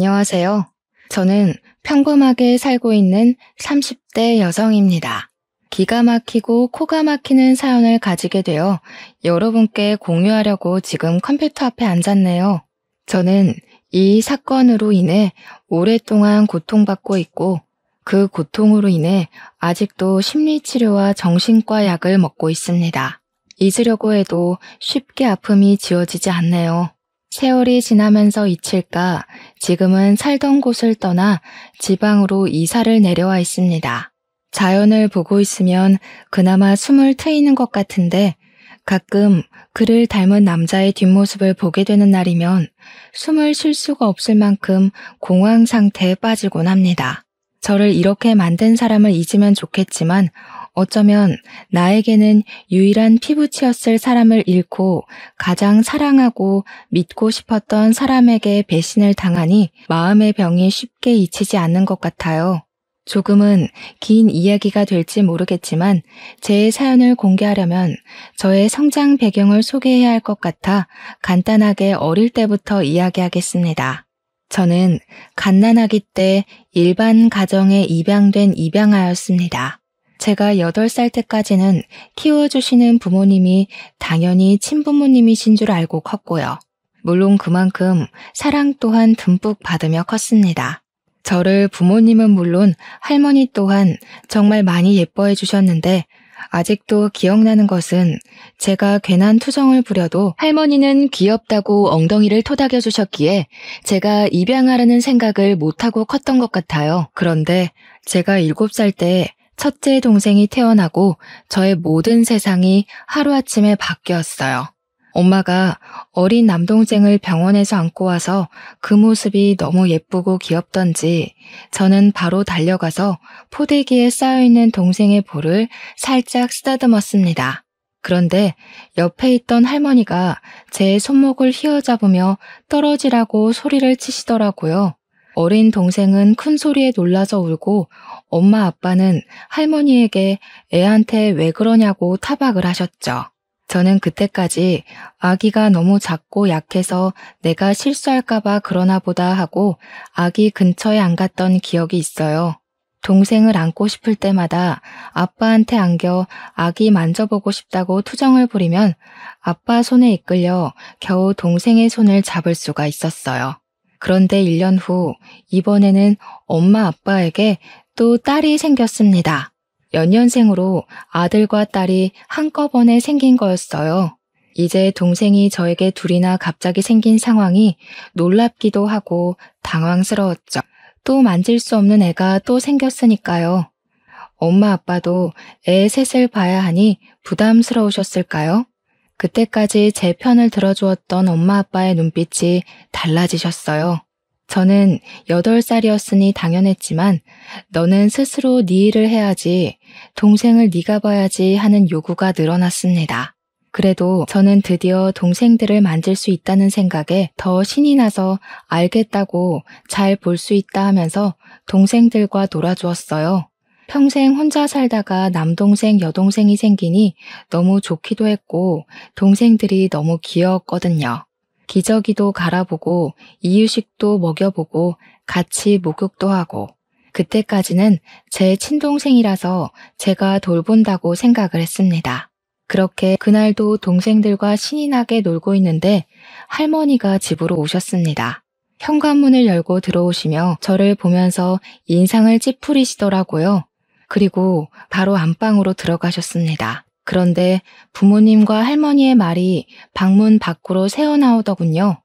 안녕하세요. 저는 평범하게 살고 있는 30대 여성입니다. 기가 막히고 코가 막히는 사연을 가지게 되어 여러분께 공유하려고 지금 컴퓨터 앞에 앉았네요. 저는 이 사건으로 인해 오랫동안 고통받고 있고 그 고통으로 인해 아직도 심리치료와 정신과 약을 먹고 있습니다. 잊으려고 해도 쉽게 아픔이 지워지지 않네요. 세월이 지나면서 잊힐까 지금은 살던 곳을 떠나 지방으로 이사를 내려와 있습니다. 자연을 보고 있으면 그나마 숨을 트이는 것 같은데 가끔 그를 닮은 남자의 뒷모습을 보게 되는 날이면 숨을 쉴 수가 없을 만큼 공황 상태에 빠지곤 합니다. 저를 이렇게 만든 사람을 잊으면 좋겠지만 어쩌면 나에게는 유일한 피부치였을 사람을 잃고 가장 사랑하고 믿고 싶었던 사람에게 배신을 당하니 마음의 병이 쉽게 잊히지 않는 것 같아요. 조금은 긴 이야기가 될지 모르겠지만 제 사연을 공개하려면 저의 성장 배경을 소개해야 할 것 같아 간단하게 어릴 때부터 이야기하겠습니다. 저는 갓난아기 때 일반 가정에 입양된 입양아였습니다. 제가 8살 때까지는 키워주시는 부모님이 당연히 친부모님이신 줄 알고 컸고요. 물론 그만큼 사랑 또한 듬뿍 받으며 컸습니다. 저를 부모님은 물론 할머니 또한 정말 많이 예뻐해 주셨는데 아직도 기억나는 것은 제가 괜한 투정을 부려도 할머니는 귀엽다고 엉덩이를 토닥여 주셨기에 제가 입양하라는 생각을 못하고 컸던 것 같아요. 그런데 제가 7살 때 첫째 동생이 태어나고 저의 모든 세상이 하루아침에 바뀌었어요. 엄마가 어린 남동생을 병원에서 안고 와서 그 모습이 너무 예쁘고 귀엽던지 저는 바로 달려가서 포대기에 쌓여있는 동생의 볼을 살짝 쓰다듬었습니다. 그런데 옆에 있던 할머니가 제 손목을 휘어잡으며 떨어지라고 소리를 치시더라고요. 어린 동생은 큰 소리에 놀라서 울고 엄마 아빠는 할머니에게 애한테 왜 그러냐고 타박을 하셨죠. 저는 그때까지 아기가 너무 작고 약해서 내가 실수할까봐 그러나 보다 하고 아기 근처에 안 갔던 기억이 있어요. 동생을 안고 싶을 때마다 아빠한테 안겨 아기 만져보고 싶다고 투정을 부리면 아빠 손에 이끌려 겨우 동생의 손을 잡을 수가 있었어요. 그런데 1년 후 이번에는 엄마 아빠에게 또 딸이 생겼습니다. 연년생으로 아들과 딸이 한꺼번에 생긴 거였어요. 이제 동생이 저에게 둘이나 갑자기 생긴 상황이 놀랍기도 하고 당황스러웠죠. 또 만질 수 없는 애가 또 생겼으니까요. 엄마 아빠도 애 셋을 봐야 하니 부담스러우셨을까요? 그때까지 제 편을 들어주었던 엄마 아빠의 눈빛이 달라지셨어요. 저는 8살이었으니 당연했지만 너는 스스로 네 일을 해야지, 동생을 네가 봐야지 하는 요구가 늘어났습니다. 그래도 저는 드디어 동생들을 만질 수 있다는 생각에 더 신이 나서 알겠다고 잘 볼 수 있다 하면서 동생들과 놀아주었어요. 평생 혼자 살다가 남동생, 여동생이 생기니 너무 좋기도 했고 동생들이 너무 귀여웠거든요. 기저귀도 갈아보고 이유식도 먹여보고 같이 목욕도 하고 그때까지는 제 친동생이라서 제가 돌본다고 생각을 했습니다. 그렇게 그날도 동생들과 신이 나게 놀고 있는데 할머니가 집으로 오셨습니다. 현관문을 열고 들어오시며 저를 보면서 인상을 찌푸리시더라고요. 그리고 바로 안방으로 들어가셨습니다. 그런데 부모님과 할머니의 말이 방문 밖으로 새어나오더군요.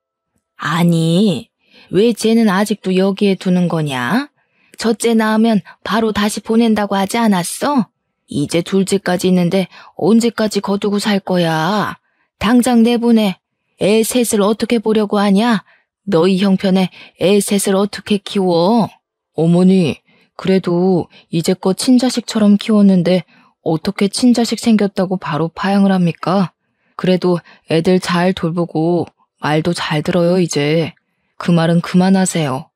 아니, 왜 쟤는 아직도 여기에 두는 거냐? 첫째 낳으면 바로 다시 보낸다고 하지 않았어? 이제 둘째까지 있는데 언제까지 거두고 살 거야? 당장 내보내. 애 셋을 어떻게 보려고 하냐? 너희 형편에 애 셋을 어떻게 키워? 어머니, 그래도 이제껏 친자식처럼 키웠는데 어떻게 친자식 생겼다고 바로 파양을 합니까? 그래도 애들 잘 돌보고 말도 잘 들어요, 이제. 그 말은 그만하세요.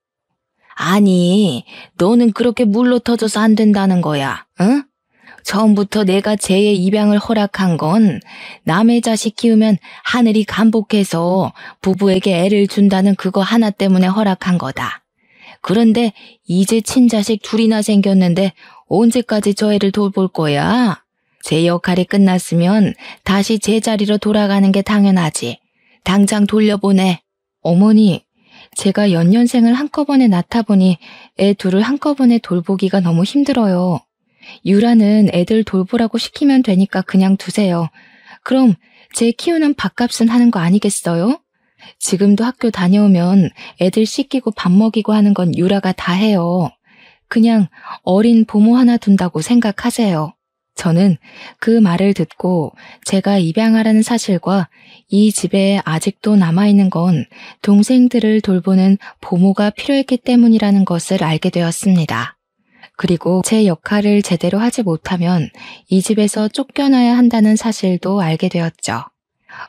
아니, 너는 그렇게 물러 터져서 안 된다는 거야, 응? 처음부터 내가 쟤의 입양을 허락한 건 남의 자식 키우면 하늘이 간복해서 부부에게 애를 준다는 그거 하나 때문에 허락한 거다. 그런데 이제 친자식 둘이나 생겼는데 언제까지 저 애를 돌볼 거야? 제 역할이 끝났으면 다시 제자리로 돌아가는 게 당연하지. 당장 돌려보내. 어머니, 제가 연년생을 한꺼번에 낳다 보니 애 둘을 한꺼번에 돌보기가 너무 힘들어요. 유라는 애들 돌보라고 시키면 되니까 그냥 두세요. 그럼 제 키우는 밥값은 하는 거 아니겠어요? 지금도 학교 다녀오면 애들 씻기고 밥 먹이고 하는 건 유라가 다 해요. 그냥 어린 보모 하나 둔다고 생각하세요. 저는 그 말을 듣고 제가 입양하라는 사실과 이 집에 아직도 남아있는 건 동생들을 돌보는 보모가 필요했기 때문이라는 것을 알게 되었습니다. 그리고 제 역할을 제대로 하지 못하면 이 집에서 쫓겨나야 한다는 사실도 알게 되었죠.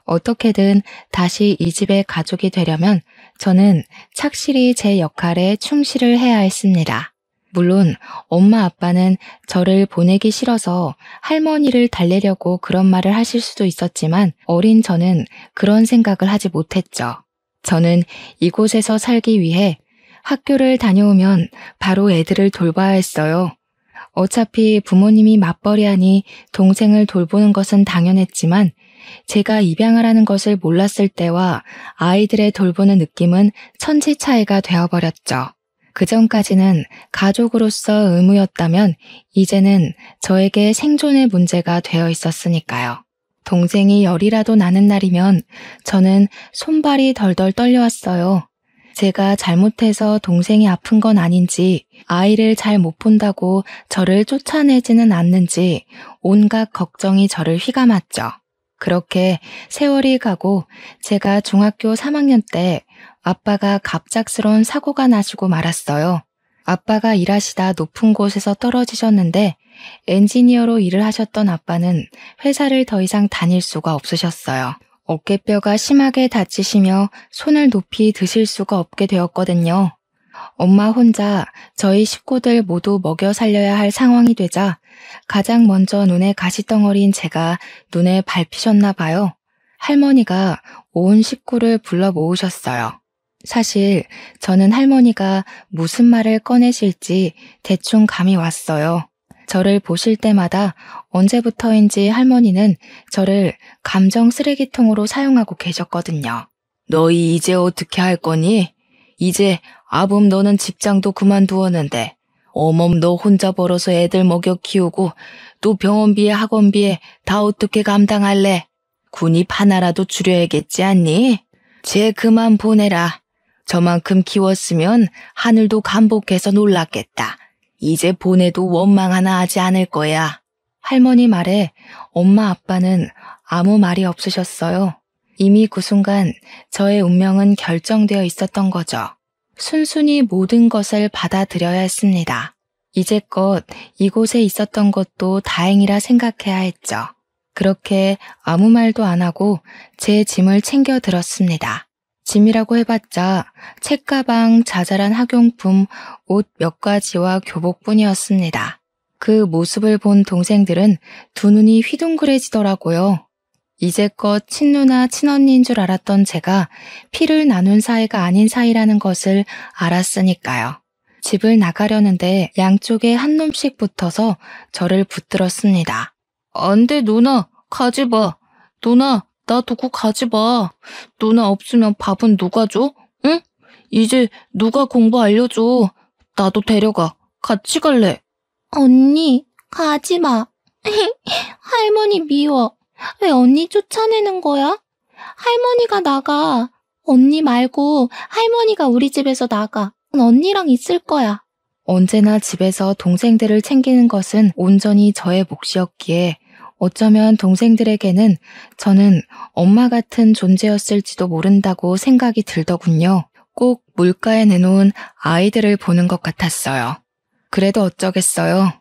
어떻게든 다시 이 집의 가족이 되려면 저는 착실히 제 역할에 충실을 해야 했습니다. 물론 엄마 아빠는 저를 보내기 싫어서 할머니를 달래려고 그런 말을 하실 수도 있었지만 어린 저는 그런 생각을 하지 못했죠. 저는 이곳에서 살기 위해 학교를 다녀오면 바로 애들을 돌봐야 했어요. 어차피 부모님이 맞벌이하니 동생을 돌보는 것은 당연했지만 제가 입양하라는 것을 몰랐을 때와 아이들의 돌보는 느낌은 천지 차이가 되어버렸죠. 그 전까지는 가족으로서 의무였다면 이제는 저에게 생존의 문제가 되어 있었으니까요. 동생이 열이라도 나는 날이면 저는 손발이 덜덜 떨려왔어요. 제가 잘못해서 동생이 아픈 건 아닌지, 아이를 잘 못 본다고 저를 쫓아내지는 않는지 온갖 걱정이 저를 휘감았죠. 그렇게 세월이 가고 제가 중학교 3학년 때 아빠가 갑작스러운 사고가 나시고 말았어요. 아빠가 일하시다 높은 곳에서 떨어지셨는데 엔지니어로 일을 하셨던 아빠는 회사를 더 이상 다닐 수가 없으셨어요. 어깨뼈가 심하게 다치시며 손을 높이 드실 수가 없게 되었거든요. 엄마 혼자 저희 식구들 모두 먹여 살려야 할 상황이 되자 가장 먼저 눈에 가시덩어리인 제가 눈에 밟히셨나 봐요. 할머니가 온 식구를 불러 모으셨어요. 사실 저는 할머니가 무슨 말을 꺼내실지 대충 감이 왔어요. 저를 보실 때마다 언제부터인지 할머니는 저를 감정 쓰레기통으로 사용하고 계셨거든요. 너희 이제 어떻게 할 거니? 이제 아범 너는 직장도 그만두었는데 어멈 너 혼자 벌어서 애들 먹여 키우고 또 병원비에 학원비에 다 어떻게 감당할래? 군입 하나라도 줄여야겠지 않니? 쟤 그만 보내라. 저만큼 키웠으면 하늘도 감복해서 놀랐겠다. 이제 보내도 원망 하나 하지 않을 거야. 할머니 말에 엄마 아빠는 아무 말이 없으셨어요. 이미 그 순간 저의 운명은 결정되어 있었던 거죠. 순순히 모든 것을 받아들여야 했습니다. 이제껏 이곳에 있었던 것도 다행이라 생각해야 했죠. 그렇게 아무 말도 안 하고 제 짐을 챙겨 들었습니다. 짐이라고 해봤자 책가방, 자잘한 학용품, 옷 몇 가지와 교복뿐이었습니다. 그 모습을 본 동생들은 두 눈이 휘둥그레지더라고요. 이제껏 친누나 친언니인 줄 알았던 제가 피를 나눈 사이가 아닌 사이라는 것을 알았으니까요. 집을 나가려는데 양쪽에 한 놈씩 붙어서 저를 붙들었습니다. 안 돼, 누나. 가지 마. 누나, 나 두고 가지 마. 누나 없으면 밥은 누가 줘? 응? 이제 누가 공부 알려줘. 나도 데려가. 같이 갈래. 언니, 가지 마. 할머니 미워. 왜 언니 쫓아내는 거야? 할머니가 나가. 언니 말고 할머니가 우리 집에서 나가. 언니랑 있을 거야. 언제나 집에서 동생들을 챙기는 것은 온전히 저의 몫이었기에 어쩌면 동생들에게는 저는 엄마 같은 존재였을지도 모른다고 생각이 들더군요. 꼭 물가에 내놓은 아이들을 보는 것 같았어요. 그래도 어쩌겠어요.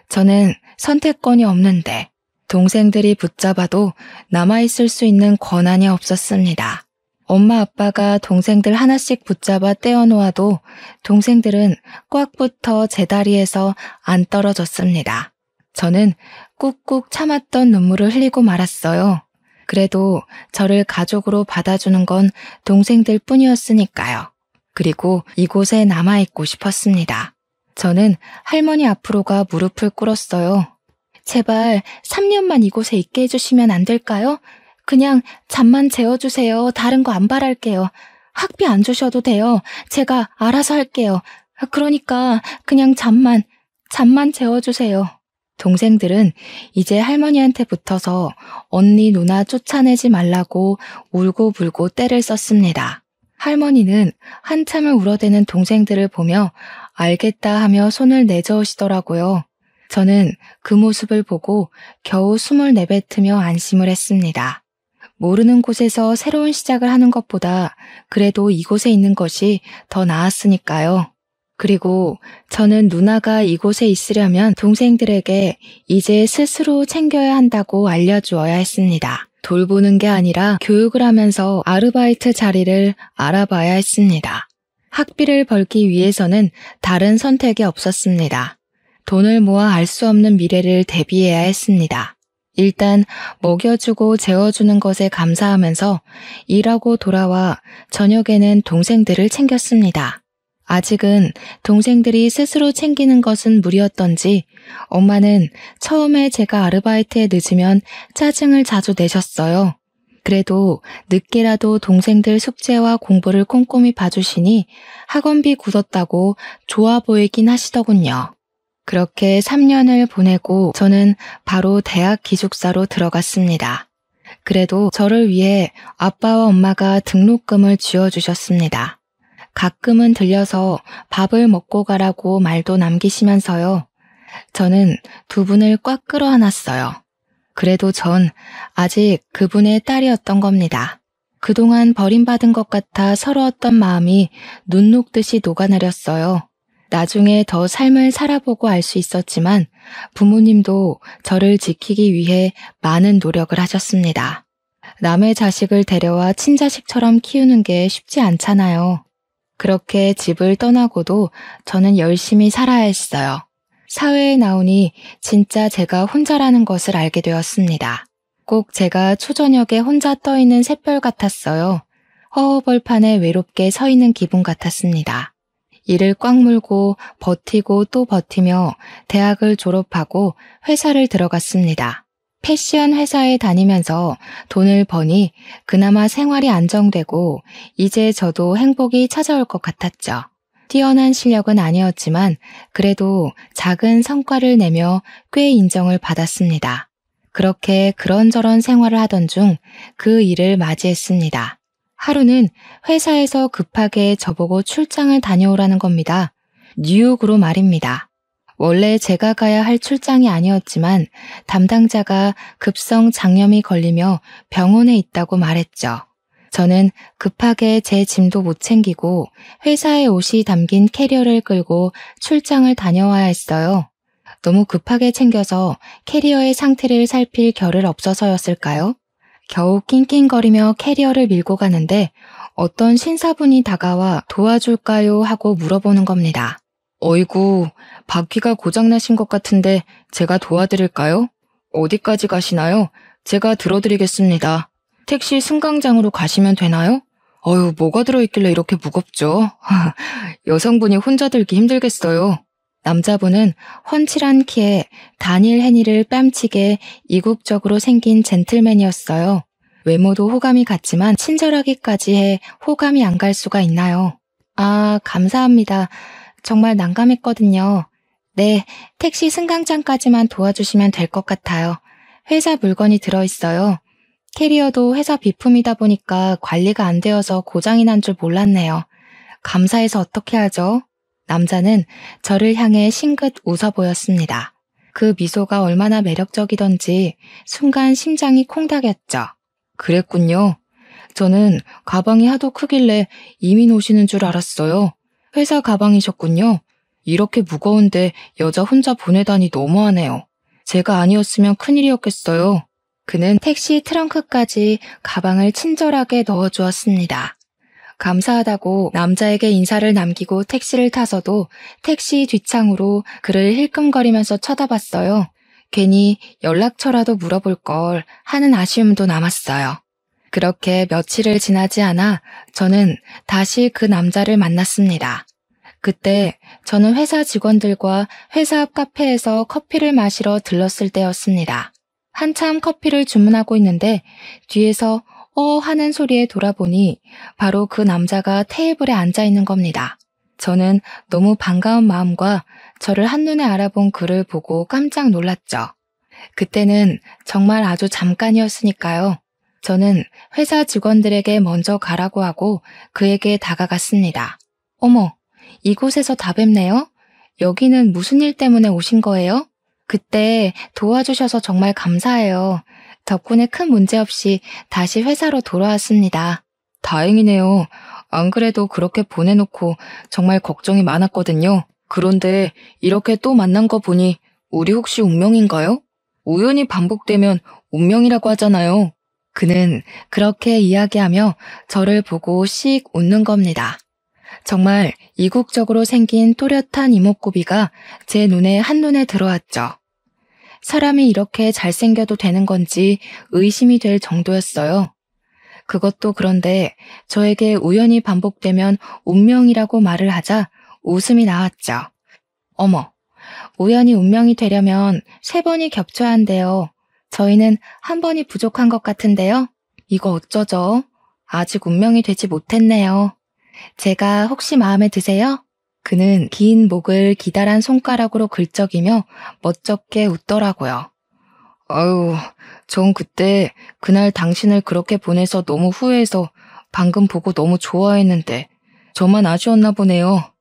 저는 선택권이 없는데 동생들이 붙잡아도 남아있을 수 있는 권한이 없었습니다. 엄마 아빠가 동생들 하나씩 붙잡아 떼어놓아도 동생들은 꽉 붙어 제 다리에서 안 떨어졌습니다. 저는 꾹꾹 참았던 눈물을 흘리고 말았어요. 그래도 저를 가족으로 받아주는 건 동생들 뿐이었으니까요. 그리고 이곳에 남아있고 싶었습니다. 저는 할머니 앞으로 무릎을 꿇었어요. 제발 3년만 이곳에 있게 해주시면 안 될까요? 그냥 잠만 재워주세요. 다른 거 안 바랄게요. 학비 안 주셔도 돼요. 제가 알아서 할게요. 그러니까 그냥 잠만 재워주세요. 동생들은 이제 할머니한테 붙어서 언니 누나 쫓아내지 말라고 울고불고 떼를 썼습니다. 할머니는 한참을 울어대는 동생들을 보며 알겠다 하며 손을 내저으시더라고요. 저는 그 모습을 보고 겨우 숨을 내뱉으며 안심을 했습니다. 모르는 곳에서 새로운 시작을 하는 것보다 그래도 이곳에 있는 것이 더 나았으니까요. 그리고 저는 누나가 이곳에 있으려면 동생들에게 이제 스스로 챙겨야 한다고 알려주어야 했습니다. 돌보는 게 아니라 교육을 하면서 아르바이트 자리를 알아봐야 했습니다. 학비를 벌기 위해서는 다른 선택이 없었습니다. 돈을 모아 알 수 없는 미래를 대비해야 했습니다. 일단 먹여주고 재워주는 것에 감사하면서 일하고 돌아와 저녁에는 동생들을 챙겼습니다. 아직은 동생들이 스스로 챙기는 것은 무리였던지 엄마는 처음에 제가 아르바이트에 늦으면 짜증을 자주 내셨어요. 그래도 늦게라도 동생들 숙제와 공부를 꼼꼼히 봐주시니 학원비 굳었다고 좋아 보이긴 하시더군요. 그렇게 3년을 보내고 저는 바로 대학 기숙사로 들어갔습니다. 그래도 저를 위해 아빠와 엄마가 등록금을 쥐어주셨습니다. 가끔은 들려서 밥을 먹고 가라고 말도 남기시면서요. 저는 두 분을 꽉 끌어안았어요. 그래도 전 아직 그분의 딸이었던 겁니다. 그동안 버림받은 것 같아 서러웠던 마음이 눈 녹듯이 녹아내렸어요. 나중에 더 삶을 살아보고 알 수 있었지만 부모님도 저를 지키기 위해 많은 노력을 하셨습니다. 남의 자식을 데려와 친자식처럼 키우는 게 쉽지 않잖아요. 그렇게 집을 떠나고도 저는 열심히 살아야 했어요. 사회에 나오니 진짜 제가 혼자라는 것을 알게 되었습니다. 꼭 제가 초저녁에 혼자 떠있는 샛별 같았어요. 허허벌판에 외롭게 서 있는 기분 같았습니다. 이를 꽉 물고 버티고 또 버티며 대학을 졸업하고 회사를 들어갔습니다. 패션 회사에 다니면서 돈을 버니 그나마 생활이 안정되고 이제 저도 행복이 찾아올 것 같았죠. 뛰어난 실력은 아니었지만 그래도 작은 성과를 내며 꽤 인정을 받았습니다. 그렇게 그런저런 생활을 하던 중 그 일을 맞이했습니다. 하루는 회사에서 급하게 저보고 출장을 다녀오라는 겁니다. 뉴욕으로 말입니다. 원래 제가 가야 할 출장이 아니었지만 담당자가 급성 장염이 걸리며 병원에 있다고 말했죠. 저는 급하게 제 짐도 못 챙기고 회사의 옷이 담긴 캐리어를 끌고 출장을 다녀와야 했어요. 너무 급하게 챙겨서 캐리어의 상태를 살필 겨를 없어서였을까요? 겨우 낑낑거리며 캐리어를 밀고 가는데 어떤 신사분이 다가와 도와줄까요? 하고 물어보는 겁니다. 어이구, 바퀴가 고장나신 것 같은데 제가 도와드릴까요? 어디까지 가시나요? 제가 들어드리겠습니다. 택시 승강장으로 가시면 되나요? 어휴, 뭐가 들어있길래 이렇게 무겁죠? 여성분이 혼자 들기 힘들겠어요. 남자분은 훤칠한 키에 다닐 해니를 뺨치게 이국적으로 생긴 젠틀맨이었어요. 외모도 호감이 갔지만 친절하기까지 해 호감이 안 갈 수가 있나요? 아, 감사합니다. 정말 난감했거든요. 네, 택시 승강장까지만 도와주시면 될 것 같아요. 회사 물건이 들어있어요. 캐리어도 회사 비품이다 보니까 관리가 안 되어서 고장이 난 줄 몰랐네요. 감사해서 어떻게 하죠? 남자는 저를 향해 싱긋 웃어 보였습니다. 그 미소가 얼마나 매력적이던지 순간 심장이 콩닥였죠. 그랬군요. 저는 가방이 하도 크길래 이민 오시는 줄 알았어요. 회사 가방이셨군요. 이렇게 무거운데 여자 혼자 보내다니 너무하네요. 제가 아니었으면 큰일이었겠어요. 그는 택시 트렁크까지 가방을 친절하게 넣어주었습니다. 감사하다고 남자에게 인사를 남기고 택시를 타서도 택시 뒷창으로 그를 힐끔거리면서 쳐다봤어요. 괜히 연락처라도 물어볼 걸 하는 아쉬움도 남았어요. 그렇게 며칠을 지나지 않아 저는 다시 그 남자를 만났습니다. 그때 저는 회사 직원들과 회사 앞 카페에서 커피를 마시러 들렀을 때였습니다. 한참 커피를 주문하고 있는데 뒤에서 하는 소리에 돌아보니 바로 그 남자가 테이블에 앉아 있는 겁니다. 저는 너무 반가운 마음과 저를 한눈에 알아본 그를 보고 깜짝 놀랐죠. 그때는 정말 아주 잠깐이었으니까요. 저는 회사 직원들에게 먼저 가라고 하고 그에게 다가갔습니다. 어머, 이곳에서 다 뵙네요? 여기는 무슨 일 때문에 오신 거예요? 그때 도와주셔서 정말 감사해요. 덕분에 큰 문제 없이 다시 회사로 돌아왔습니다. 다행이네요. 안 그래도 그렇게 보내놓고 정말 걱정이 많았거든요. 그런데 이렇게 또 만난 거 보니 우리 혹시 운명인가요? 우연히 반복되면 운명이라고 하잖아요. 그는 그렇게 이야기하며 저를 보고 씩 웃는 겁니다. 정말 이국적으로 생긴 또렷한 이목구비가 제 눈에 한눈에 들어왔죠. 사람이 이렇게 잘생겨도 되는 건지 의심이 될 정도였어요. 그것도 그런데 저에게 우연히 반복되면 운명이라고 말을 하자 웃음이 나왔죠. 어머, 우연히 운명이 되려면 3번이 겹쳐야 한대요. 저희는 1번이 부족한 것 같은데요. 이거 어쩌죠? 아직 운명이 되지 못했네요. 제가 혹시 마음에 드세요? 그는 긴 목을 기다란 손가락으로 긁적이며 멋쩍게 웃더라고요. 아유, 전 그날 당신을 그렇게 보내서 너무 후회해서 방금 보고 너무 좋아했는데 저만 아쉬웠나 보네요.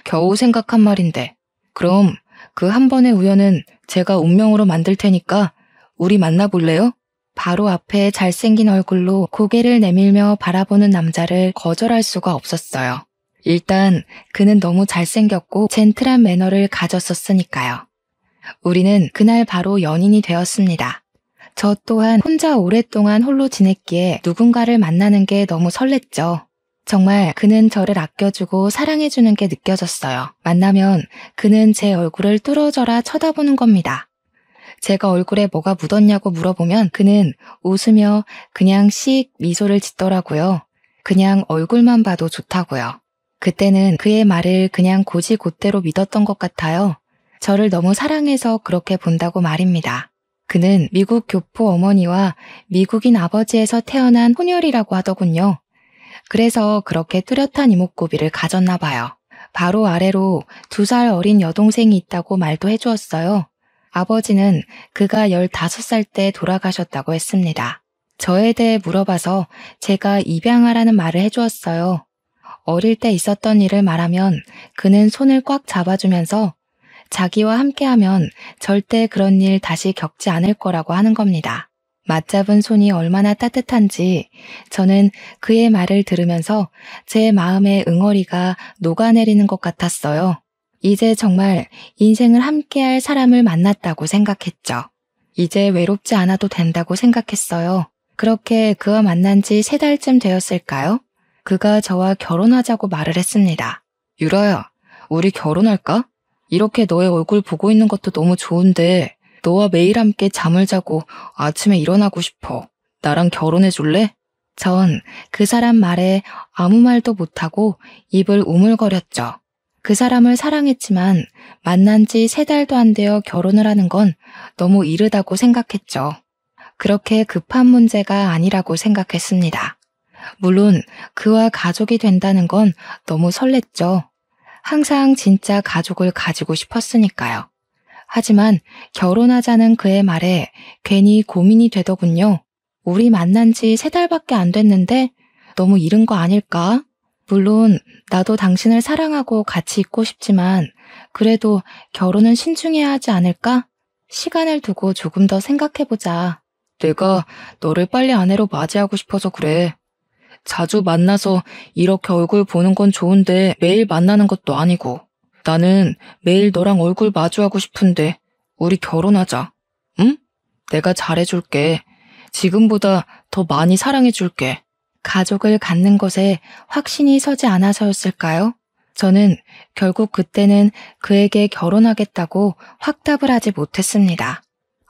겨우 생각한 말인데. 그럼 그 1번의 우연은 제가 운명으로 만들 테니까 우리 만나볼래요? 바로 앞에 잘생긴 얼굴로 고개를 내밀며 바라보는 남자를 거절할 수가 없었어요. 일단 그는 너무 잘생겼고 젠틀한 매너를 가졌었으니까요. 우리는 그날 바로 연인이 되었습니다. 저 또한 혼자 오랫동안 홀로 지냈기에 누군가를 만나는 게 너무 설렜죠. 정말 그는 저를 아껴주고 사랑해주는 게 느껴졌어요. 만나면 그는 제 얼굴을 뚫어져라 쳐다보는 겁니다. 제가 얼굴에 뭐가 묻었냐고 물어보면 그는 웃으며 그냥 씩 미소를 짓더라고요. 그냥 얼굴만 봐도 좋다고요. 그때는 그의 말을 그냥 곧이곧대로 믿었던 것 같아요. 저를 너무 사랑해서 그렇게 본다고 말입니다. 그는 미국 교포 어머니와 미국인 아버지에서 태어난 혼혈이라고 하더군요. 그래서 그렇게 뚜렷한 이목구비를 가졌나 봐요. 바로 아래로 2살 어린 여동생이 있다고 말도 해주었어요. 아버지는 그가 15살 때 돌아가셨다고 했습니다. 저에 대해 물어봐서 제가 입양하라는 말을 해주었어요. 어릴 때 있었던 일을 말하면 그는 손을 꽉 잡아주면서 자기와 함께하면 절대 그런 일 다시 겪지 않을 거라고 하는 겁니다. 맞잡은 손이 얼마나 따뜻한지 저는 그의 말을 들으면서 제 마음의 응어리가 녹아내리는 것 같았어요. 이제 정말 인생을 함께할 사람을 만났다고 생각했죠. 이제 외롭지 않아도 된다고 생각했어요. 그렇게 그와 만난 지 3달쯤 되었을까요? 그가 저와 결혼하자고 말을 했습니다. 유라야, 우리 결혼할까? 이렇게 너의 얼굴 보고 있는 것도 너무 좋은데 너와 매일 함께 잠을 자고 아침에 일어나고 싶어. 나랑 결혼해 줄래? 전 그 사람 말에 아무 말도 못하고 입을 우물거렸죠. 그 사람을 사랑했지만 만난 지 3달도 안 되어 결혼을 하는 건 너무 이르다고 생각했죠. 그렇게 급한 문제가 아니라고 생각했습니다. 물론 그와 가족이 된다는 건 너무 설렜죠. 항상 진짜 가족을 가지고 싶었으니까요. 하지만 결혼하자는 그의 말에 괜히 고민이 되더군요. 우리 만난 지 3달밖에 안 됐는데 너무 이른 거 아닐까? 물론 나도 당신을 사랑하고 같이 있고 싶지만 그래도 결혼은 신중해야 하지 않을까? 시간을 두고 조금 더 생각해보자. 내가 너를 빨리 아내로 맞이하고 싶어서 그래. 자주 만나서 이렇게 얼굴 보는 건 좋은데 매일 만나는 것도 아니고 나는 매일 너랑 얼굴 마주하고 싶은데 우리 결혼하자. 응? 내가 잘해줄게. 지금보다 더 많이 사랑해줄게. 가족을 갖는 것에 확신이 서지 않아서였을까요? 저는 결국 그때는 그에게 결혼하겠다고 확답을 하지 못했습니다.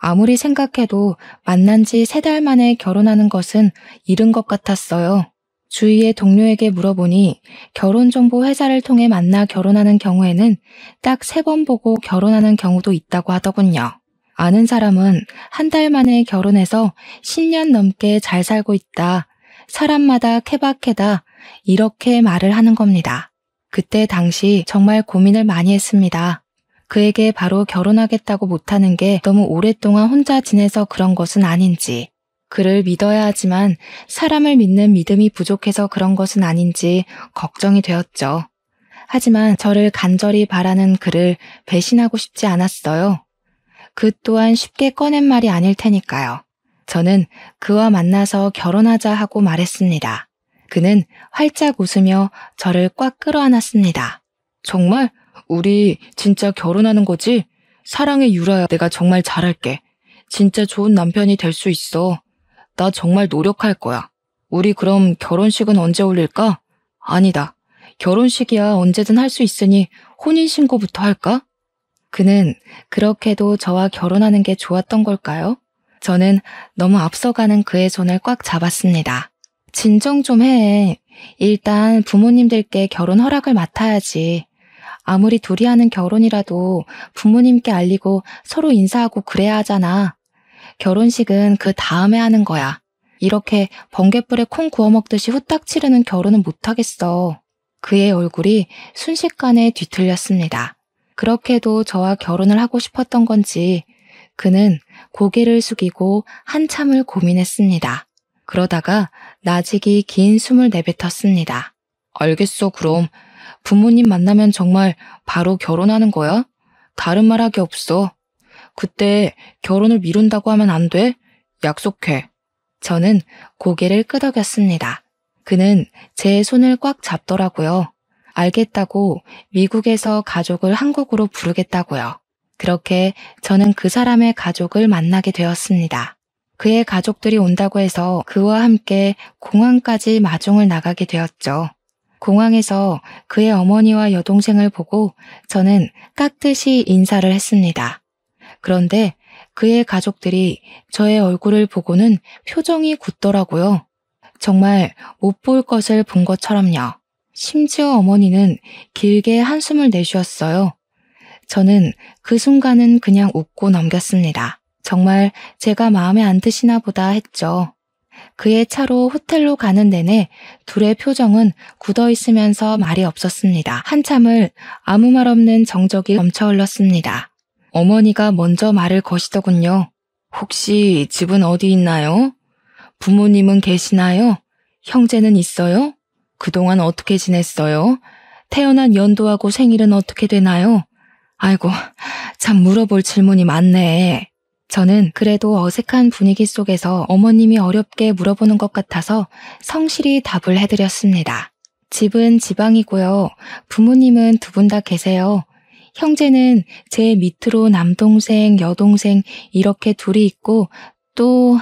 아무리 생각해도 만난 지 3달 만에 결혼하는 것은 이른 것 같았어요. 주위의 동료에게 물어보니 결혼정보 회사를 통해 만나 결혼하는 경우에는 딱 3번 보고 결혼하는 경우도 있다고 하더군요. 아는 사람은 1달 만에 결혼해서 10년 넘게 잘 살고 있다. 사람마다 케바케다. 이렇게 말을 하는 겁니다. 그때 당시 정말 고민을 많이 했습니다. 그에게 바로 결혼하겠다고 못하는 게 너무 오랫동안 혼자 지내서 그런 것은 아닌지, 그를 믿어야 하지만 사람을 믿는 믿음이 부족해서 그런 것은 아닌지 걱정이 되었죠. 하지만 저를 간절히 바라는 그를 배신하고 싶지 않았어요. 그 또한 쉽게 꺼낸 말이 아닐 테니까요. 저는 그와 만나서 결혼하자 하고 말했습니다. 그는 활짝 웃으며 저를 꽉 끌어안았습니다. 정말? 우리 진짜 결혼하는 거지? 사랑해 유라야, 내가 정말 잘할게. 진짜 좋은 남편이 될 수 있어. 나 정말 노력할 거야. 우리 그럼 결혼식은 언제 올릴까? 아니다. 결혼식이야 언제든 할 수 있으니 혼인신고부터 할까? 그는 그렇게도 저와 결혼하는 게 좋았던 걸까요? 저는 너무 앞서가는 그의 손을 꽉 잡았습니다. 진정 좀 해. 일단 부모님들께 결혼 허락을 맡아야지. 아무리 둘이 하는 결혼이라도 부모님께 알리고 서로 인사하고 그래야 하잖아. 결혼식은 그 다음에 하는 거야. 이렇게 번갯불에 콩 구워 먹듯이 후딱 치르는 결혼은 못하겠어. 그의 얼굴이 순식간에 뒤틀렸습니다. 그렇게도 저와 결혼을 하고 싶었던 건지 그는 고개를 숙이고 한참을 고민했습니다. 그러다가 나직이 긴 숨을 내뱉었습니다. 알겠어, 그럼. 부모님 만나면 정말 바로 결혼하는 거야? 다른 말 하기 없어. 그때 결혼을 미룬다고 하면 안 돼? 약속해. 저는 고개를 끄덕였습니다. 그는 제 손을 꽉 잡더라고요. 알겠다고 미국에서 가족을 한국으로 부르겠다고요. 그렇게 저는 그 사람의 가족을 만나게 되었습니다. 그의 가족들이 온다고 해서 그와 함께 공항까지 마중을 나가게 되었죠. 공항에서 그의 어머니와 여동생을 보고 저는 깍듯이 인사를 했습니다. 그런데 그의 가족들이 저의 얼굴을 보고는 표정이 굳더라고요. 정말 못 볼 것을 본 것처럼요. 심지어 어머니는 길게 한숨을 내쉬었어요. 저는 그 순간은 그냥 웃고 넘겼습니다. 정말 제가 마음에 안 드시나 보다 했죠. 그의 차로 호텔로 가는 내내 둘의 표정은 굳어 있으면서 말이 없었습니다. 한참을 아무 말 없는 정적이 넘쳐 흘렀습니다. 어머니가 먼저 말을 거시더군요. 혹시 집은 어디 있나요? 부모님은 계시나요? 형제는 있어요? 그동안 어떻게 지냈어요? 태어난 연도하고 생일은 어떻게 되나요? 아이고, 참 물어볼 질문이 많네. 저는 그래도 어색한 분위기 속에서 어머님이 어렵게 물어보는 것 같아서 성실히 답을 해드렸습니다. 집은 지방이고요. 부모님은 2분 다 계세요. 형제는 제 밑으로 남동생, 여동생 이렇게 둘이 있고 또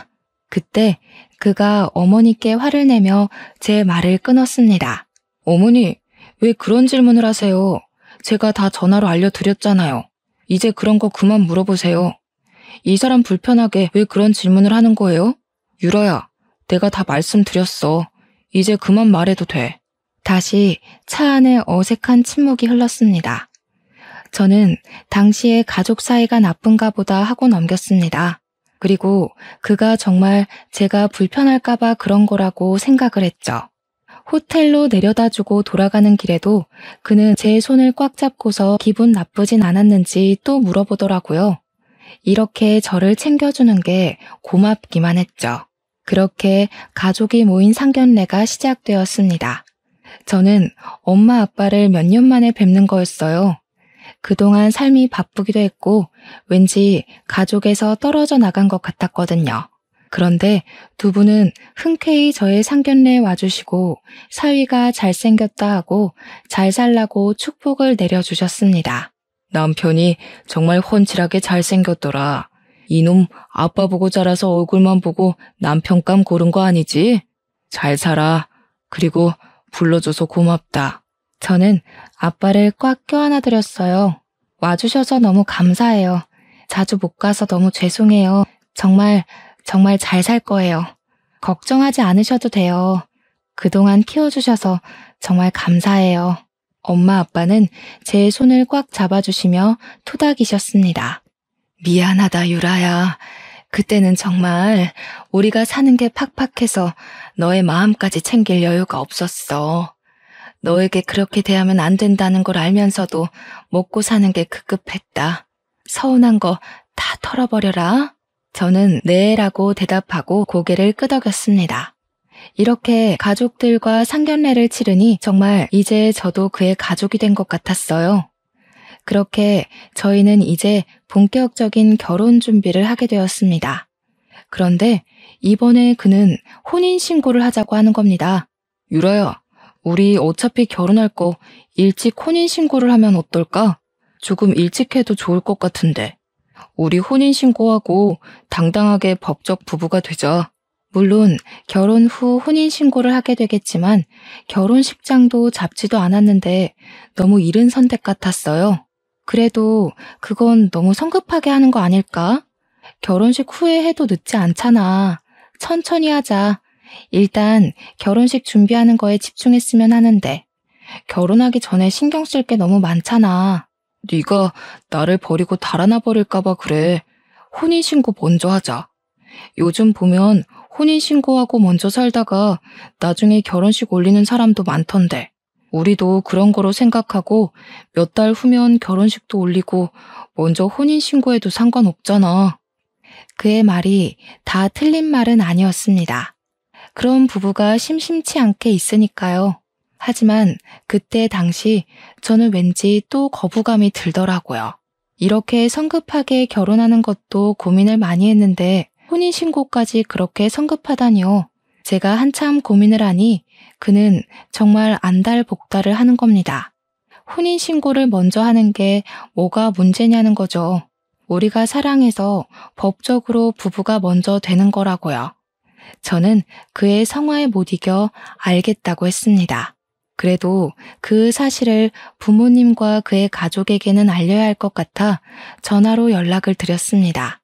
그때 그가 어머니께 화를 내며 제 말을 끊었습니다. 어머니, 왜 그런 질문을 하세요? 제가 다 전화로 알려드렸잖아요. 이제 그런 거 그만 물어보세요. 이 사람 불편하게 왜 그런 질문을 하는 거예요? 유라야, 내가 다 말씀드렸어. 이제 그만 말해도 돼. 다시 차 안에 어색한 침묵이 흘렀습니다. 저는 당시에 가족 사이가 나쁜가 보다 하고 넘겼습니다. 그리고 그가 정말 제가 불편할까봐 그런 거라고 생각을 했죠. 호텔로 내려다주고 돌아가는 길에도 그는 제 손을 꽉 잡고서 기분 나쁘진 않았는지 또 물어보더라고요. 이렇게 저를 챙겨주는 게 고맙기만 했죠. 그렇게 가족이 모인 상견례가 시작되었습니다. 저는 엄마 아빠를 몇 년 만에 뵙는 거였어요. 그동안 삶이 바쁘기도 했고 왠지 가족에서 떨어져 나간 것 같았거든요. 그런데 2분은 흔쾌히 저의 상견례에 와주시고 사위가 잘생겼다 하고 잘 살라고 축복을 내려주셨습니다. 남편이 정말 훤칠하게 잘생겼더라. 이놈 아빠 보고 자라서 얼굴만 보고 남편감 고른 거 아니지? 잘 살아. 그리고 불러줘서 고맙다. 저는 아빠를 꽉 껴안아드렸어요. 와주셔서 너무 감사해요. 자주 못 가서 너무 죄송해요. 정말 잘 살 거예요. 걱정하지 않으셔도 돼요. 그동안 키워주셔서 정말 감사해요. 엄마 아빠는 제 손을 꽉 잡아주시며 토닥이셨습니다. 미안하다 유라야. 그때는 정말 우리가 사는 게 팍팍해서 너의 마음까지 챙길 여유가 없었어. 너에게 그렇게 대하면 안 된다는 걸 알면서도 먹고 사는 게 급급했다. 서운한 거 다 털어버려라. 저는 네라고 대답하고 고개를 끄덕였습니다. 이렇게 가족들과 상견례를 치르니 정말 이제 저도 그의 가족이 된 것 같았어요. 그렇게 저희는 이제 본격적인 결혼 준비를 하게 되었습니다. 그런데 이번에 그는 혼인신고를 하자고 하는 겁니다. 유라야, 우리 어차피 결혼할 거 일찍 혼인신고를 하면 어떨까? 조금 일찍 해도 좋을 것 같은데. 우리 혼인신고하고 당당하게 법적 부부가 되자. 물론 결혼 후 혼인신고를 하게 되겠지만 결혼식장도 잡지도 않았는데 너무 이른 선택 같았어요. 그래도 그건 너무 성급하게 하는 거 아닐까? 결혼식 후에 해도 늦지 않잖아. 천천히 하자. 일단 결혼식 준비하는 거에 집중했으면 하는데 결혼하기 전에 신경 쓸 게 너무 많잖아. 네가 나를 버리고 달아나 버릴까 봐 그래. 혼인신고 먼저 하자. 요즘 보면 혼인신고하고 먼저 살다가 나중에 결혼식 올리는 사람도 많던데. 우리도 그런 거로 생각하고 몇 달 후면 결혼식도 올리고 먼저 혼인신고해도 상관없잖아. 그의 말이 다 틀린 말은 아니었습니다. 그런 부부가 심심치 않게 있으니까요. 하지만 그때 당시 저는 왠지 또 거부감이 들더라고요. 이렇게 성급하게 결혼하는 것도 고민을 많이 했는데 혼인신고까지 그렇게 성급하다니요. 제가 한참 고민을 하니 그는 정말 안달복달을 하는 겁니다. 혼인신고를 먼저 하는 게 뭐가 문제냐는 거죠. 우리가 사랑해서 법적으로 부부가 먼저 되는 거라고요. 저는 그의 성화에 못 이겨 알겠다고 했습니다. 그래도 그 사실을 부모님과 그의 가족에게는 알려야 할 것 같아 전화로 연락을 드렸습니다.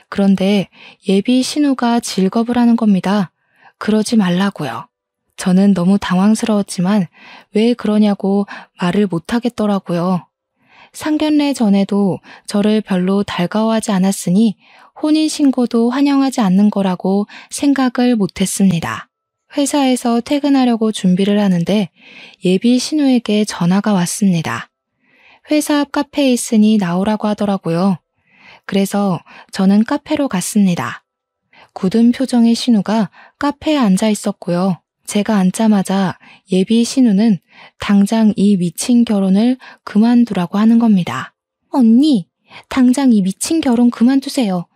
그런데 예비 신우가 질겁을 하는 겁니다. 그러지 말라고요. 저는 너무 당황스러웠지만 왜 그러냐고 말을 못하겠더라고요. 상견례 전에도 저를 별로 달가워하지 않았으니 혼인신고도 환영하지 않는 거라고 생각을 못했습니다. 회사에서 퇴근하려고 준비를 하는데 예비 신우에게 전화가 왔습니다. 회사 앞 카페에 있으니 나오라고 하더라고요. 그래서 저는 카페로 갔습니다. 굳은 표정의 신우가 카페에 앉아 있었고요. 제가 앉자마자 예비 신우는 당장 이 미친 결혼을 그만두라고 하는 겁니다. 언니, 당장 이 미친 결혼 그만두세요.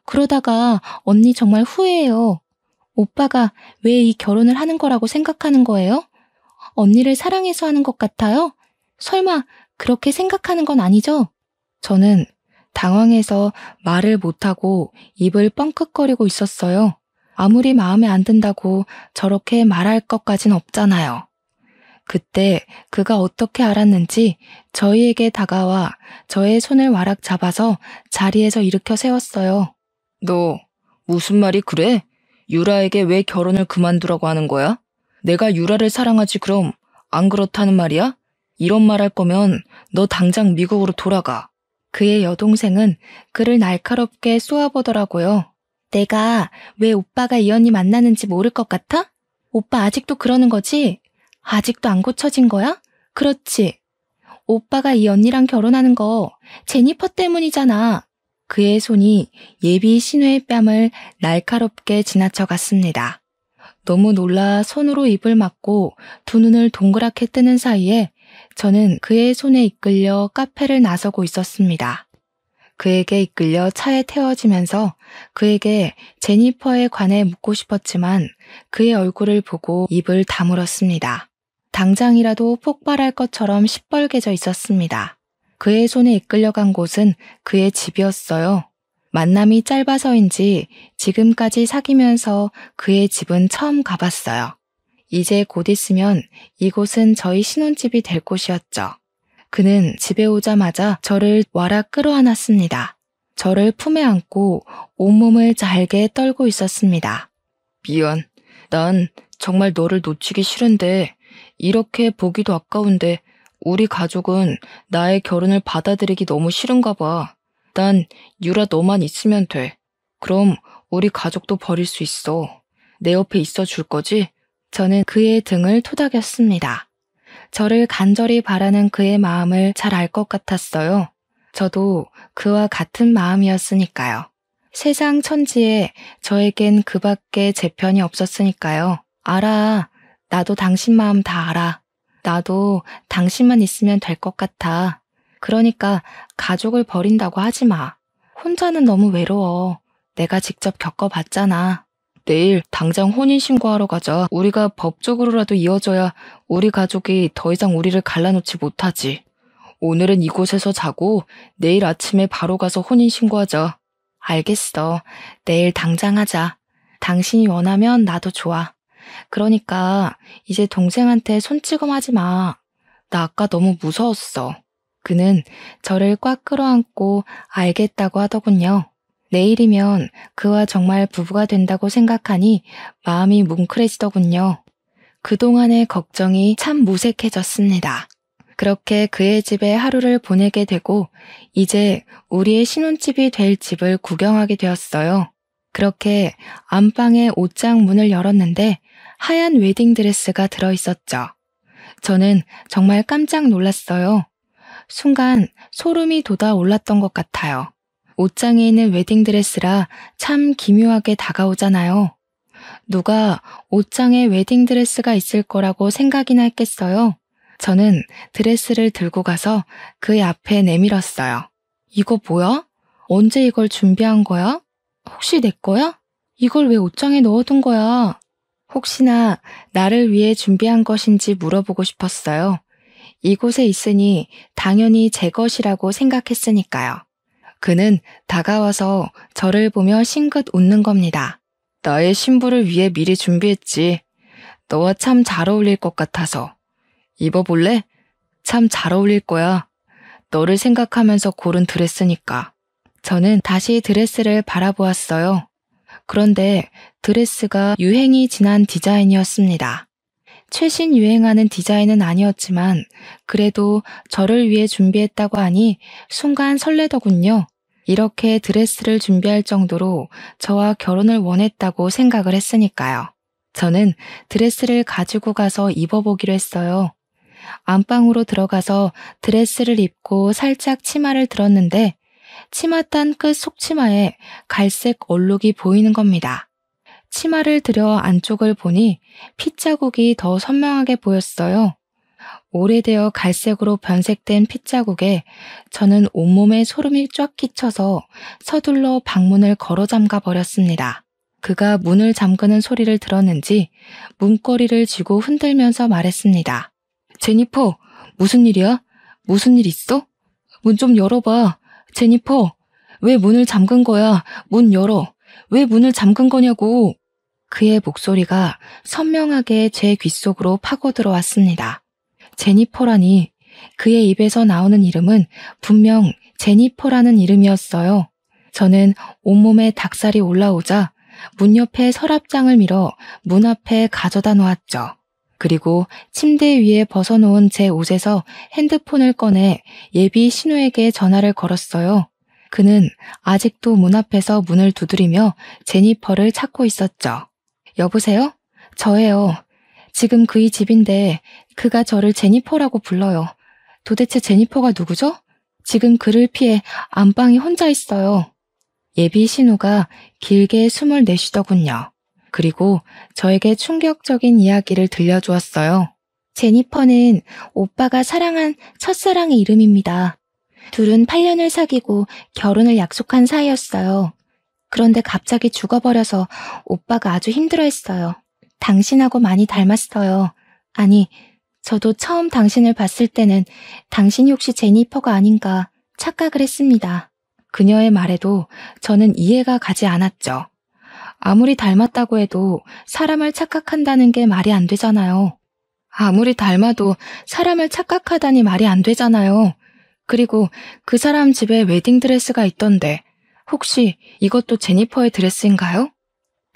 그러다가 언니 정말 후회해요. 오빠가 왜 이 결혼을 하는 거라고 생각하는 거예요? 언니를 사랑해서 하는 것 같아요? 설마 그렇게 생각하는 건 아니죠? 저는 당황해서 말을 못하고 입을 뻥끗거리고 있었어요. 아무리 마음에 안 든다고 저렇게 말할 것까진 없잖아요. 그때 그가 어떻게 알았는지 저희에게 다가와 저의 손을 와락 잡아서 자리에서 일으켜 세웠어요. 너 무슨 말이 그래? 유라에게 왜 결혼을 그만두라고 하는 거야? 내가 유라를 사랑하지 그럼 안 그렇다는 말이야? 이런 말 할 거면 너 당장 미국으로 돌아가. 그의 여동생은 그를 날카롭게 쏘아보더라고요. 내가 왜 오빠가 이 언니 만나는지 모를 것 같아? 오빠 아직도 그러는 거지? 아직도 안 고쳐진 거야? 그렇지. 오빠가 이 언니랑 결혼하는 거 제니퍼 때문이잖아. 그의 손이 예비 신우의 뺨을 날카롭게 지나쳐 갔습니다. 너무 놀라 손으로 입을 막고 두 눈을 동그랗게 뜨는 사이에 저는 그의 손에 이끌려 카페를 나서고 있었습니다. 그에게 이끌려 차에 태워지면서 그에게 제니퍼에 관해 묻고 싶었지만 그의 얼굴을 보고 입을 다물었습니다. 당장이라도 폭발할 것처럼 시뻘개져 있었습니다. 그의 손에 이끌려간 곳은 그의 집이었어요. 만남이 짧아서인지 지금까지 사귀면서 그의 집은 처음 가봤어요. 이제 곧 있으면 이곳은 저희 신혼집이 될 곳이었죠. 그는 집에 오자마자 저를 와락 끌어안았습니다. 저를 품에 안고 온몸을 잘게 떨고 있었습니다. 미안. 난 정말 너를 놓치기 싫은데 이렇게 보기도 아까운데 우리 가족은 나의 결혼을 받아들이기 너무 싫은가 봐. 난 유라 너만 있으면 돼. 그럼 우리 가족도 버릴 수 있어. 내 옆에 있어 줄 거지? 저는 그의 등을 토닥였습니다. 저를 간절히 바라는 그의 마음을 잘 알 것 같았어요. 저도 그와 같은 마음이었으니까요. 세상 천지에 저에겐 그밖에 제 편이 없었으니까요. 알아. 나도 당신 마음 다 알아. 나도 당신만 있으면 될 것 같아. 그러니까 가족을 버린다고 하지 마. 혼자는 너무 외로워. 내가 직접 겪어봤잖아. 내일 당장 혼인신고하러 가자. 우리가 법적으로라도 이어져야 우리 가족이 더 이상 우리를 갈라놓지 못하지. 오늘은 이곳에서 자고 내일 아침에 바로 가서 혼인신고하자. 알겠어. 내일 당장 하자. 당신이 원하면 나도 좋아. 그러니까 이제 동생한테 손찌검하지 마. 나 아까 너무 무서웠어. 그는 저를 꽉 끌어안고 알겠다고 하더군요. 내일이면 그와 정말 부부가 된다고 생각하니 마음이 뭉클해지더군요. 그동안의 걱정이 참 무색해졌습니다. 그렇게 그의 집에 하루를 보내게 되고 이제 우리의 신혼집이 될 집을 구경하게 되었어요. 그렇게 안방의 옷장 문을 열었는데 하얀 웨딩드레스가 들어있었죠. 저는 정말 깜짝 놀랐어요. 순간 소름이 돋아올랐던 것 같아요. 옷장에 있는 웨딩드레스라 참 기묘하게 다가오잖아요. 누가 옷장에 웨딩드레스가 있을 거라고 생각이나 했겠어요. 저는 드레스를 들고 가서 그의 앞에 내밀었어요. 이거 뭐야? 언제 이걸 준비한 거야? 혹시 내 거야? 이걸 왜 옷장에 넣어둔 거야? 혹시나 나를 위해 준비한 것인지 물어보고 싶었어요. 이곳에 있으니 당연히 제 것이라고 생각했으니까요. 그는 다가와서 저를 보며 싱긋 웃는 겁니다. 나의 신부를 위해 미리 준비했지. 너와 참 잘 어울릴 것 같아서. 입어볼래? 참 잘 어울릴 거야. 너를 생각하면서 고른 드레스니까. 저는 다시 드레스를 바라보았어요. 그런데 드레스가 유행이 지난 디자인이었습니다. 최신 유행하는 디자인은 아니었지만 그래도 저를 위해 준비했다고 하니 순간 설레더군요. 이렇게 드레스를 준비할 정도로 저와 결혼을 원했다고 생각을 했으니까요. 저는 드레스를 가지고 가서 입어보기로 했어요. 안방으로 들어가서 드레스를 입고 살짝 치마를 들었는데 치맛단 끝 속치마에 갈색 얼룩이 보이는 겁니다. 치마를 들여 안쪽을 보니 핏자국이 더 선명하게 보였어요. 오래되어 갈색으로 변색된 핏자국에 저는 온몸에 소름이 쫙 끼쳐서 서둘러 방문을 걸어 잠가 버렸습니다. 그가 문을 잠그는 소리를 들었는지 문고리를 쥐고 흔들면서 말했습니다. 제니퍼, 무슨 일이야? 무슨 일 있어? 문 좀 열어봐. 제니퍼, 왜 문을 잠근 거야? 문 열어. 왜 문을 잠근 거냐고. 그의 목소리가 선명하게 제 귓속으로 파고 들어왔습니다. 제니퍼라니. 그의 입에서 나오는 이름은 분명 제니퍼라는 이름이었어요. 저는 온몸에 닭살이 올라오자 문 옆에 서랍장을 밀어 문 앞에 가져다 놓았죠. 그리고 침대 위에 벗어놓은 제 옷에서 핸드폰을 꺼내 예비 신우에게 전화를 걸었어요. 그는 아직도 문 앞에서 문을 두드리며 제니퍼를 찾고 있었죠. 여보세요? 저예요. 지금 그의 집인데 그가 저를 제니퍼라고 불러요. 도대체 제니퍼가 누구죠? 지금 그를 피해 안방에 혼자 있어요. 예비 신우가 길게 숨을 내쉬더군요. 그리고 저에게 충격적인 이야기를 들려주었어요. 제니퍼는 오빠가 사랑한 첫사랑의 이름입니다. 둘은 8년을 사귀고 결혼을 약속한 사이였어요. 그런데 갑자기 죽어버려서 오빠가 아주 힘들어했어요. 당신하고 많이 닮았어요. 아니, 저도 처음 당신을 봤을 때는 당신이 혹시 제니퍼가 아닌가 착각을 했습니다. 그녀의 말에도 저는 이해가 가지 않았죠. 아무리 닮았다고 해도 사람을 착각한다는 게 말이 안 되잖아요. 아무리 닮아도 사람을 착각하다니 말이 안 되잖아요. 그리고 그 사람 집에 웨딩드레스가 있던데 혹시 이것도 제니퍼의 드레스인가요?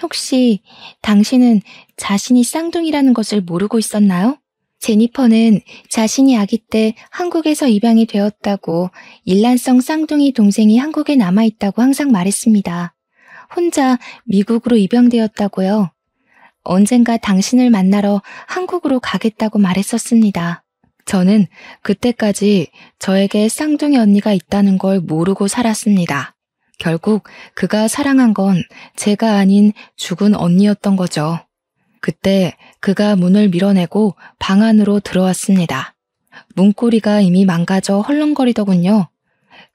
혹시 당신은 자신이 쌍둥이라는 것을 모르고 있었나요? 제니퍼는 자신이 아기 때 한국에서 입양이 되었다고 일란성 쌍둥이 동생이 한국에 남아있다고 항상 말했습니다. 혼자 미국으로 입양되었다고요. 언젠가 당신을 만나러 한국으로 가겠다고 말했었습니다. 저는 그때까지 저에게 쌍둥이 언니가 있다는 걸 모르고 살았습니다. 결국 그가 사랑한 건 제가 아닌 죽은 언니였던 거죠. 그때 그가 문을 밀어내고 방 안으로 들어왔습니다. 문고리가 이미 망가져 헐렁거리더군요.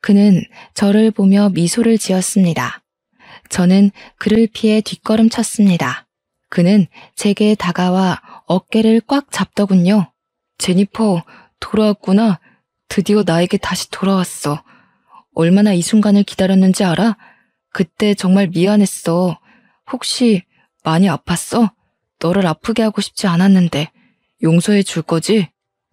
그는 저를 보며 미소를 지었습니다. 저는 그를 피해 뒷걸음쳤습니다. 그는 제게 다가와 어깨를 꽉 잡더군요. 제니퍼, 돌아왔구나. 드디어 나에게 다시 돌아왔어. 얼마나 이 순간을 기다렸는지 알아? 그때 정말 미안했어. 혹시 많이 아팠어? 너를 아프게 하고 싶지 않았는데 용서해 줄 거지?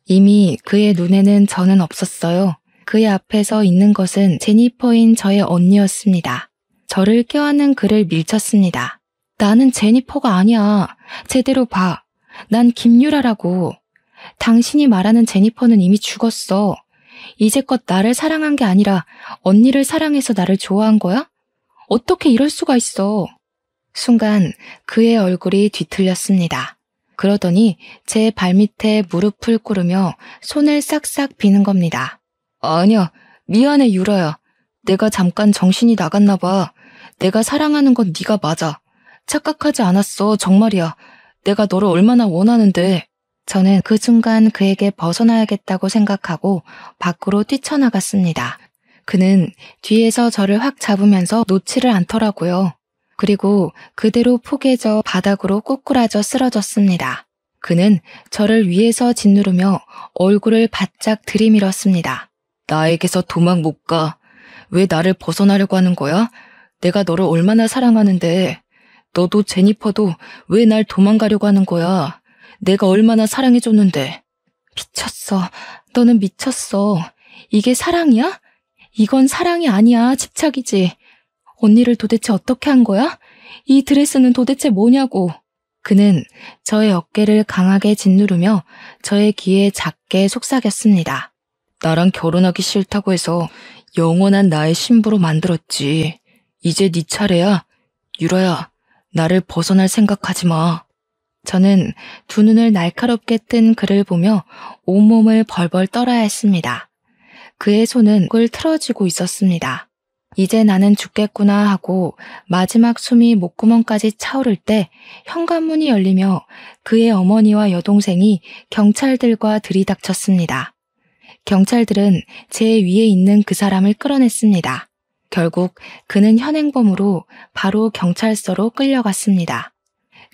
이미 그의 눈에는 저는 없었어요. 그의 앞에서 있는 것은 제니퍼인 저의 언니였습니다. 저를 껴안는 그를 밀쳤습니다. 나는 제니퍼가 아니야. 제대로 봐. 난 김유라라고. 당신이 말하는 제니퍼는 이미 죽었어. 이제껏 나를 사랑한 게 아니라 언니를 사랑해서 나를 좋아한 거야? 어떻게 이럴 수가 있어? 순간 그의 얼굴이 뒤틀렸습니다. 그러더니 제 발밑에 무릎을 꿇으며 손을 싹싹 비는 겁니다. 아니야, 미안해 유라야. 내가 잠깐 정신이 나갔나 봐. 내가 사랑하는 건 네가 맞아. 착각하지 않았어, 정말이야. 내가 너를 얼마나 원하는데. 저는 그 순간 그에게 벗어나야겠다고 생각하고 밖으로 뛰쳐나갔습니다. 그는 뒤에서 저를 확 잡으면서 놓지를 않더라고요. 그리고 그대로 포개져 바닥으로 꼬꾸라져 쓰러졌습니다. 그는 저를 위에서 짓누르며 얼굴을 바짝 들이밀었습니다. 나에게서 도망 못 가. 왜 나를 벗어나려고 하는 거야? 내가 너를 얼마나 사랑하는데. 너도 제니퍼도 왜 날 도망가려고 하는 거야? 내가 얼마나 사랑해줬는데. 미쳤어. 너는 미쳤어. 이게 사랑이야? 이건 사랑이 아니야. 집착이지. 언니를 도대체 어떻게 한 거야? 이 드레스는 도대체 뭐냐고. 그는 저의 어깨를 강하게 짓누르며 저의 귀에 작게 속삭였습니다. 나랑 결혼하기 싫다고 해서 영원한 나의 신부로 만들었지. 이제 네 차례야. 유라야, 나를 벗어날 생각하지 마. 저는 두 눈을 날카롭게 뜬 그를 보며 온몸을 벌벌 떨어야 했습니다. 그의 손은 목을 틀어쥐고 있었습니다. 이제 나는 죽겠구나 하고 마지막 숨이 목구멍까지 차오를 때 현관문이 열리며 그의 어머니와 여동생이 경찰들과 들이닥쳤습니다. 경찰들은 제 위에 있는 그 사람을 끌어냈습니다. 결국 그는 현행범으로 바로 경찰서로 끌려갔습니다.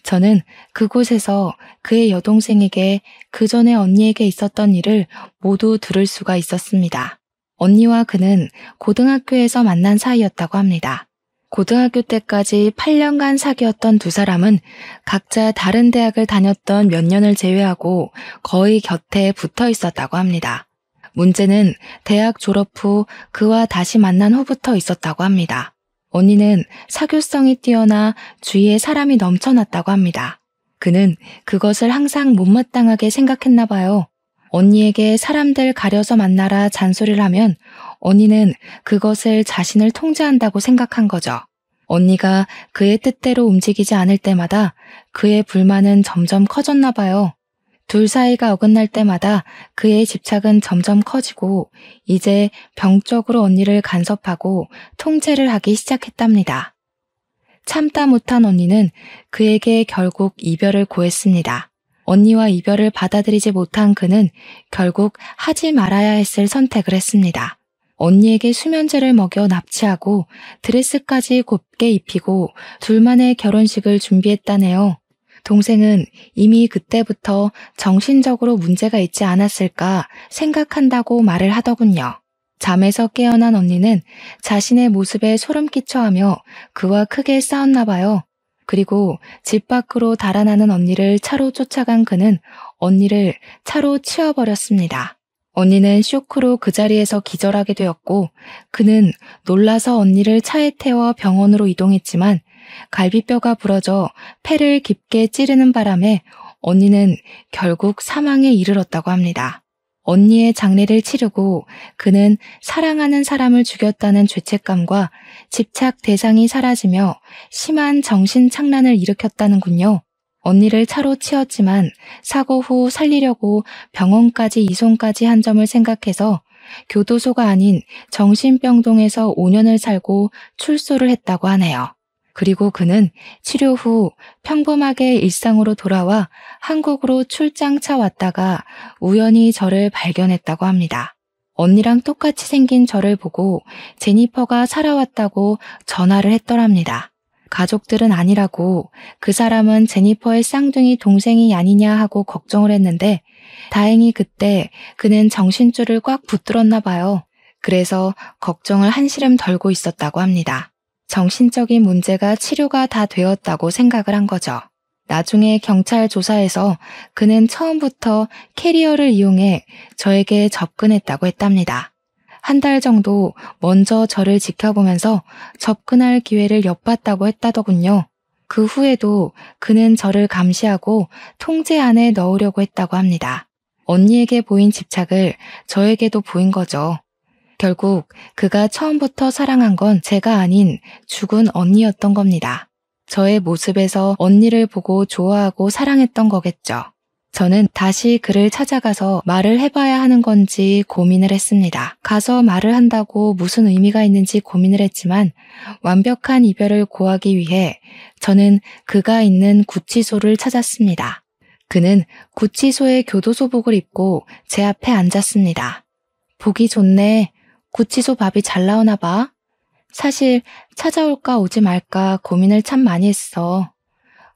저는 그곳에서 그의 여동생에게 그 전에 언니에게 있었던 일을 모두 들을 수가 있었습니다. 언니와 그는 고등학교에서 만난 사이였다고 합니다. 고등학교 때까지 8년간 사귀었던 두 사람은 각자 다른 대학을 다녔던 몇 년을 제외하고 거의 곁에 붙어 있었다고 합니다. 문제는 대학 졸업 후 그와 다시 만난 후부터 있었다고 합니다. 언니는 사교성이 뛰어나 주위에 사람이 넘쳐났다고 합니다. 그는 그것을 항상 못마땅하게 생각했나 봐요. 언니에게 사람들 가려서 만나라 잔소리를 하면 언니는 그것을 자신을 통제한다고 생각한 거죠. 언니가 그의 뜻대로 움직이지 않을 때마다 그의 불만은 점점 커졌나 봐요. 둘 사이가 어긋날 때마다 그의 집착은 점점 커지고 이제 병적으로 언니를 간섭하고 통제를 하기 시작했답니다. 참다 못한 언니는 그에게 결국 이별을 고했습니다. 언니와 이별을 받아들이지 못한 그는 결국 하지 말아야 했을 선택을 했습니다. 언니에게 수면제를 먹여 납치하고 드레스까지 곱게 입히고 둘만의 결혼식을 준비했다네요. 동생은 이미 그때부터 정신적으로 문제가 있지 않았을까 생각한다고 말을 하더군요. 잠에서 깨어난 언니는 자신의 모습에 소름 끼쳐하며 그와 크게 싸웠나 봐요. 그리고 집 밖으로 달아나는 언니를 차로 쫓아간 그는 언니를 차로 치워버렸습니다. 언니는 쇼크로 그 자리에서 기절하게 되었고 그는 놀라서 언니를 차에 태워 병원으로 이동했지만 갈비뼈가 부러져 폐를 깊게 찌르는 바람에 언니는 결국 사망에 이르렀다고 합니다. 언니의 장례를 치르고 그는 사랑하는 사람을 죽였다는 죄책감과 집착 대상이 사라지며 심한 정신착란을 일으켰다는군요. 언니를 차로 치었지만 사고 후 살리려고 병원까지 이송까지 한 점을 생각해서 교도소가 아닌 정신병동에서 5년을 살고 출소를 했다고 하네요. 그리고 그는 치료 후 평범하게 일상으로 돌아와 한국으로 출장차 왔다가 우연히 저를 발견했다고 합니다. 언니랑 똑같이 생긴 저를 보고 제니퍼가 살아왔다고 전화를 했더랍니다. 가족들은 아니라고 그 사람은 제니퍼의 쌍둥이 동생이 아니냐 하고 걱정을 했는데 다행히 그때 그는 정신줄을 꽉 붙들었나 봐요. 그래서 걱정을 한시름 덜고 있었다고 합니다. 정신적인 문제가 치료가 다 되었다고 생각을 한 거죠. 나중에 경찰 조사에서 그는 처음부터 캐리어를 이용해 저에게 접근했다고 했답니다. 한 달 정도 먼저 저를 지켜보면서 접근할 기회를 엿봤다고 했다더군요. 그 후에도 그는 저를 감시하고 통제 안에 넣으려고 했다고 합니다. 언니에게 보인 집착을 저에게도 보인 거죠. 결국 그가 처음부터 사랑한 건 제가 아닌 죽은 언니였던 겁니다. 저의 모습에서 언니를 보고 좋아하고 사랑했던 거겠죠. 저는 다시 그를 찾아가서 말을 해봐야 하는 건지 고민을 했습니다. 가서 말을 한다고 무슨 의미가 있는지 고민을 했지만 완벽한 이별을 고하기 위해 저는 그가 있는 구치소를 찾았습니다. 그는 구치소의 교도소복을 입고 제 앞에 앉았습니다. 보기 좋네. 구치소 밥이 잘 나오나 봐. 사실 찾아올까 오지 말까 고민을 참 많이 했어.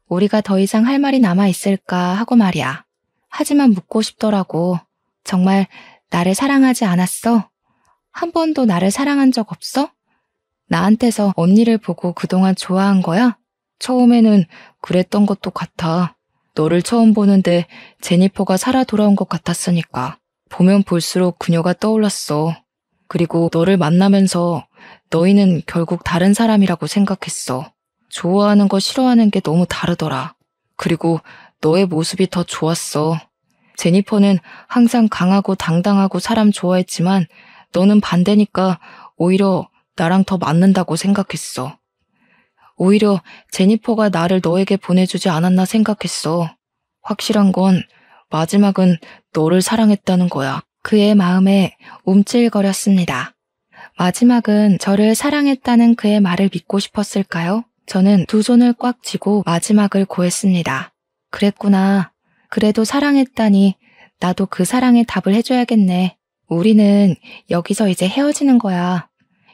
우리가 더 이상 할 말이 남아있을까 하고 말이야. 하지만 묻고 싶더라고. 정말 나를 사랑하지 않았어? 한 번도 나를 사랑한 적 없어? 나한테서 언니를 보고 그동안 좋아한 거야? 처음에는 그랬던 것도 같아. 너를 처음 보는데 제니퍼가 살아 돌아온 것 같았으니까. 보면 볼수록 그녀가 떠올랐어. 그리고 너를 만나면서 너희는 결국 다른 사람이라고 생각했어. 좋아하는 거 싫어하는 게 너무 다르더라. 그리고 너의 모습이 더 좋았어. 제니퍼는 항상 강하고 당당하고 사람 좋아했지만 너는 반대니까 오히려 나랑 더 맞는다고 생각했어. 오히려 제니퍼가 나를 너에게 보내주지 않았나 생각했어. 확실한 건 마지막은 너를 사랑했다는 거야. 그의 마음에 움찔거렸습니다. 마지막은 저를 사랑했다는 그의 말을 믿고 싶었을까요? 저는 두 손을 꽉 쥐고 마지막을 고했습니다. 그랬구나. 그래도 사랑했다니 나도 그 사랑에 답을 해줘야겠네. 우리는 여기서 이제 헤어지는 거야.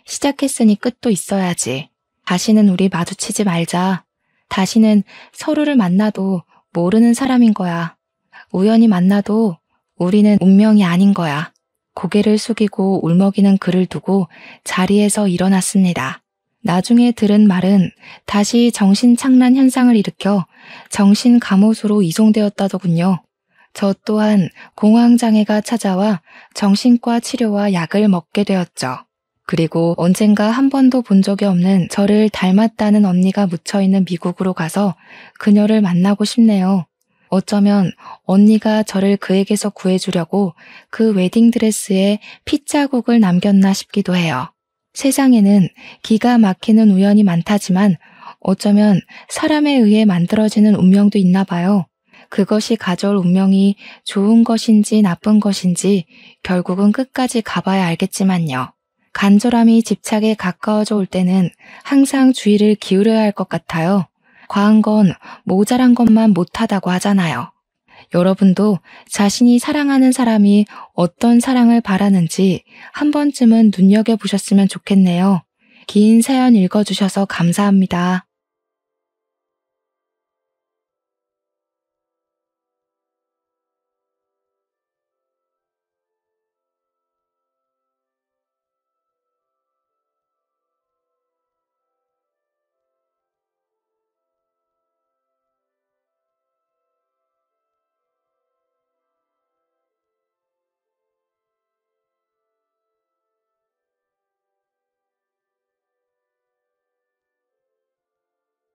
시작했으니 끝도 있어야지. 다시는 우리 마주치지 말자. 다시는 서로를 만나도 모르는 사람인 거야. 우연히 만나도 우리는 운명이 아닌 거야. 고개를 숙이고 울먹이는 그를 두고 자리에서 일어났습니다. 나중에 들은 말은 다시 정신착란 현상을 일으켜 정신감호소로 이송되었다더군요. 저 또한 공황장애가 찾아와 정신과 치료와 약을 먹게 되었죠. 그리고 언젠가 한 번도 본 적이 없는 저를 닮았다는 언니가 묻혀있는 미국으로 가서 그녀를 만나고 싶네요. 어쩌면 언니가 저를 그에게서 구해주려고 그 웨딩드레스에 핏자국을 남겼나 싶기도 해요. 세상에는 기가 막히는 우연이 많다지만 어쩌면 사람에 의해 만들어지는 운명도 있나 봐요. 그것이 가져올 운명이 좋은 것인지 나쁜 것인지 결국은 끝까지 가봐야 알겠지만요. 간절함이 집착에 가까워져 올 때는 항상 주의를 기울여야 할 것 같아요. 과한 건 모자란 것만 못하다고 하잖아요. 여러분도 자신이 사랑하는 사람이 어떤 사랑을 바라는지 한 번쯤은 눈여겨보셨으면 좋겠네요. 긴 사연 읽어주셔서 감사합니다.